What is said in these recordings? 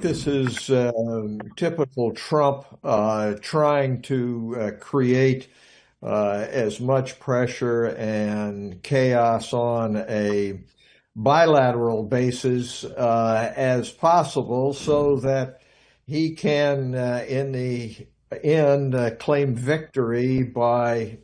This is typical Trump trying to create as much pressure and chaos on a bilateral basis as possible so that he can, in the end, claim victory by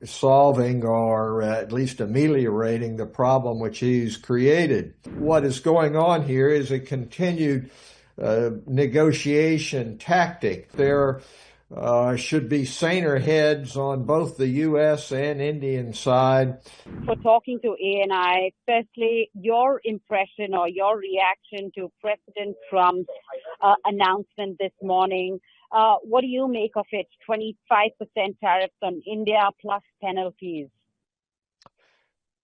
solving or at least ameliorating the problem which he's created. What is going on here is a continued negotiation tactic. There should be saner heads on both the U.S. and Indian side. For talking to ANI, firstly, your impression or your reaction to President Trump's announcement this morning. What do you make of it? 25% tariffs on India plus penalties.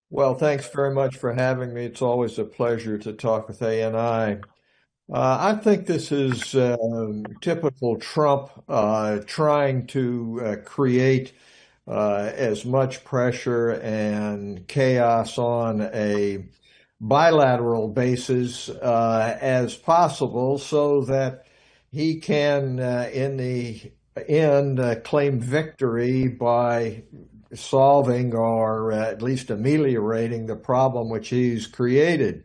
Well, thanks very much for having me. It's always a pleasure to talk with ANI. I think this is typical Trump trying to create as much pressure and chaos on a bilateral basis as possible so that he can, in the end, claim victory by solving or at least ameliorating the problem which he's created.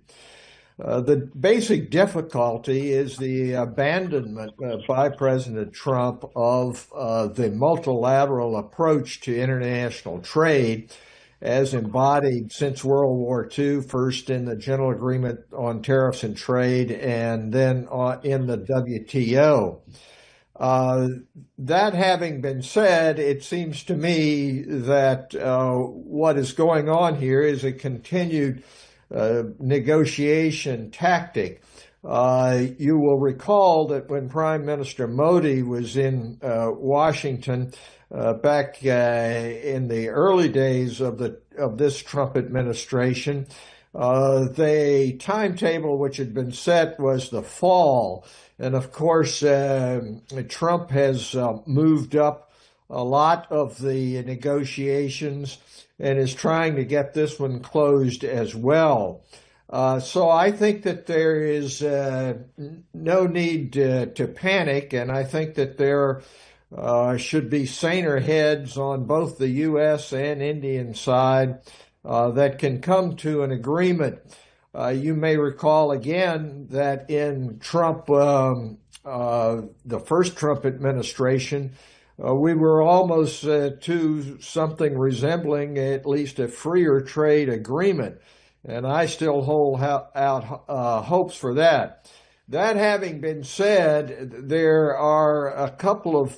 The basic difficulty is the abandonment by President Trump of the multilateral approach to international trade as embodied since World War II, first in the General Agreement on Tariffs and Trade and then in the WTO. That having been said, it seems to me that what is going on here is a continued negotiation tactic. You will recall that when Prime Minister Modi was in Washington back in the early days of this Trump administration, the timetable which had been set was the fall. And of course, Trump has moved up a lot of the negotiations and is trying to get this one closed as well. So I think that there is no need to panic, and I think that there should be saner heads on both the U.S. and Indian side that can come to an agreement. You may recall again that in Trump, the first Trump administration, we were almost to something resembling at least a freer trade agreement, and I still hold out hopes for that. That having been said, there are a couple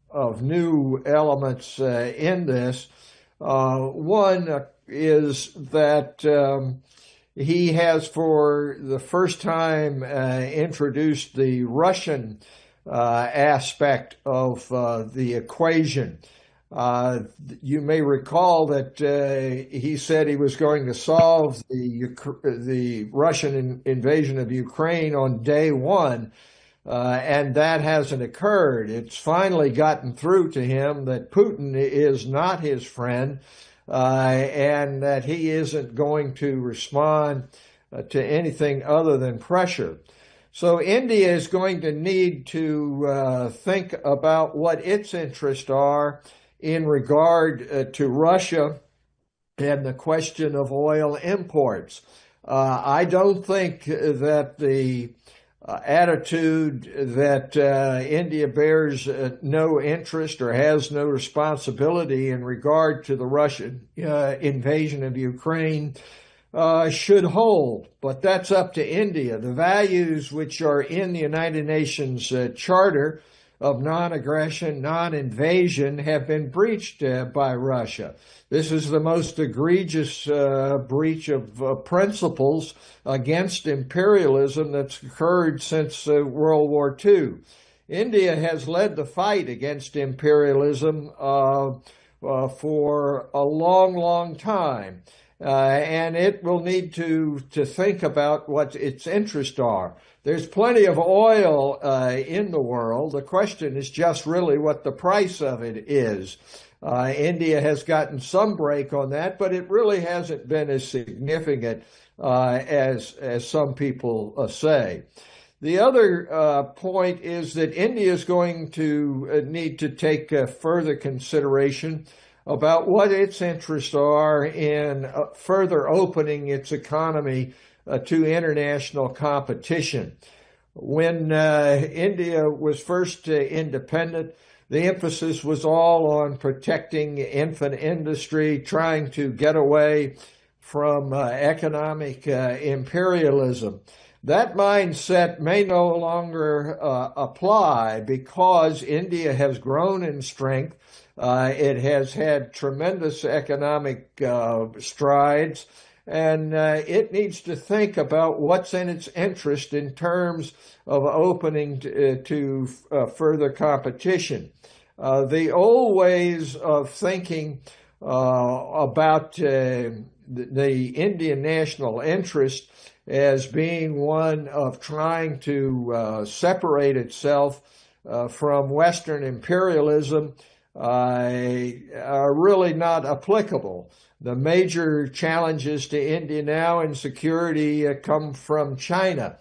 of new elements in this. One is that he has, for the first time, introduced the Russian aspect of the equation. You may recall that he said he was going to solve the Russian invasion of Ukraine on day one, and that hasn't occurred. It's finally gotten through to him that Putin is not his friend, and that he isn't going to respond to anything other than pressure. So India is going to need to think about what its interests are in regard to Russia and the question of oil imports. I don't think that the attitude that India bears no interest or has no responsibility in regard to the Russian invasion of Ukraine should hold, but that's up to India. The values which are in the United Nations Charter of non-aggression, non-invasion have been breached by Russia. This is the most egregious breach of principles against imperialism that's occurred since World War II. India has led the fight against imperialism for a long, long time. And it will need to think about what its interests are. There's plenty of oil in the world. The question is just really what the price of it is. India has gotten some break on that, but it really hasn't been as significant as some people say. The other point is that India is going to need to take further consideration about what its interests are in further opening its economy to international competition. When India was first independent, the emphasis was all on protecting infant industry, trying to get away from economic imperialism. That mindset may no longer apply because India has grown in strength. It has had tremendous economic strides, and it needs to think about what's in its interest in terms of opening to further competition. The old ways of thinking about the Indian national interest as being one of trying to separate itself from Western imperialism are really not applicable. The major challenges to India now in security come from China.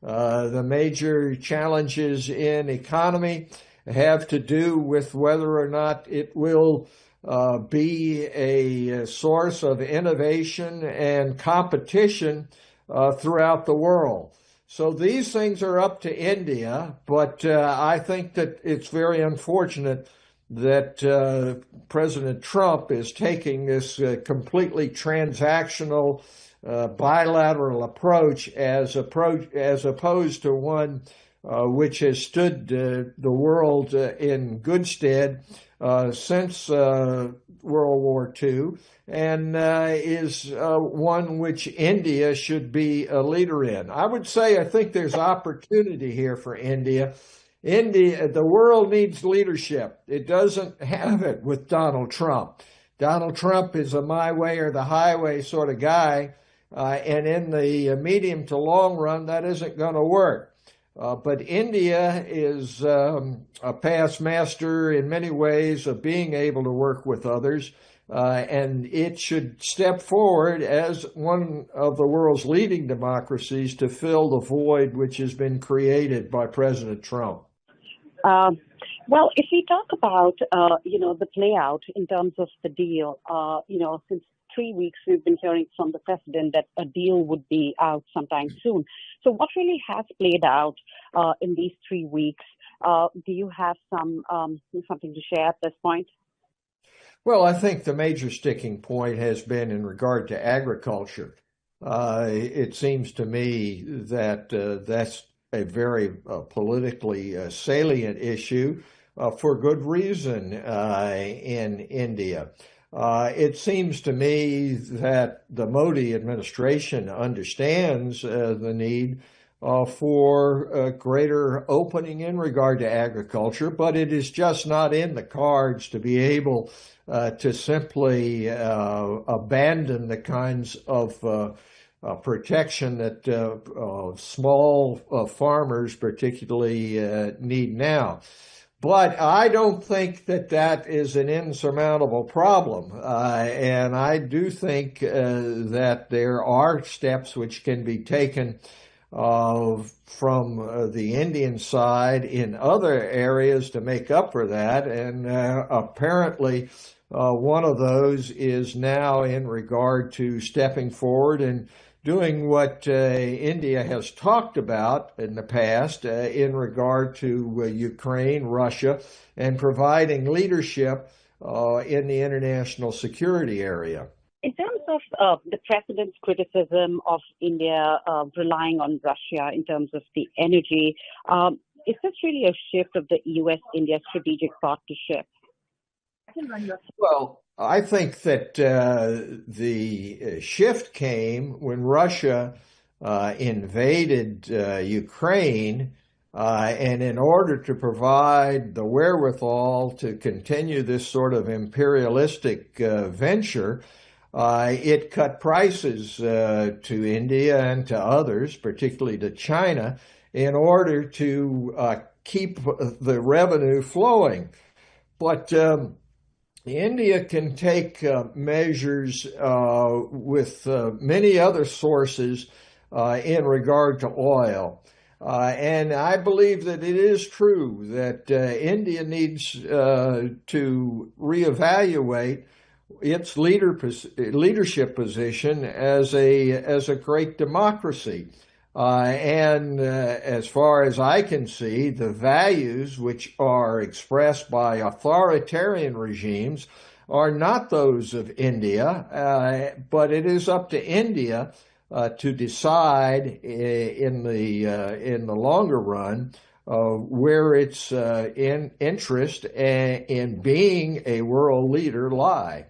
The major challenges in economy have to do with whether or not it will be a source of innovation and competition throughout the world. So these things are up to India, but I think that it's very unfortunate that President Trump is taking this completely transactional bilateral approach as opposed to one which has stood the world in good stead since World War II, and is one which India should be a leader in. I would say I think there's opportunity here for India. The world needs leadership. It doesn't have it with Donald Trump. Donald Trump is a my way or the highway sort of guy, and in the medium to long run, that isn't going to work. But India is a past master in many ways of being able to work with others, and it should step forward as one of the world's leading democracies to fill the void which has been created by President Trump. Well, if we talk about, the play out in terms of the deal, since 3 weeks we've been hearing from the president that a deal would be out sometime soon. So what really has played out in these 3 weeks? Do you have something to share at this point? Well, I think the major sticking point has been in regard to agriculture. It seems to me that that's a very politically salient issue for good reason in India. It seems to me that the Modi administration understands the need for greater opening in regard to agriculture, but it is just not in the cards to be able to simply abandon the kinds of protection that small farmers particularly need now. But I don't think that that is an insurmountable problem. And I do think that there are steps which can be taken from the Indian side in other areas to make up for that. And apparently one of those is now in regard to stepping forward and doing what India has talked about in the past in regard to Ukraine, Russia, and providing leadership in the international security area. In terms of the president's criticism of India relying on Russia in terms of the energy, is this really a shift of the U.S.-India strategic partnership? Well, I think that the shift came when Russia invaded Ukraine, and in order to provide the wherewithal to continue this sort of imperialistic venture, it cut prices to India and to others, particularly to China, in order to keep the revenue flowing. But India can take measures with many other sources in regard to oil. And I believe that it is true that India needs to reevaluate its leadership position as a great democracy. And as far as I can see, the values which are expressed by authoritarian regimes are not those of India, but it is up to India to decide in the longer run where its interest in being a world leader lie.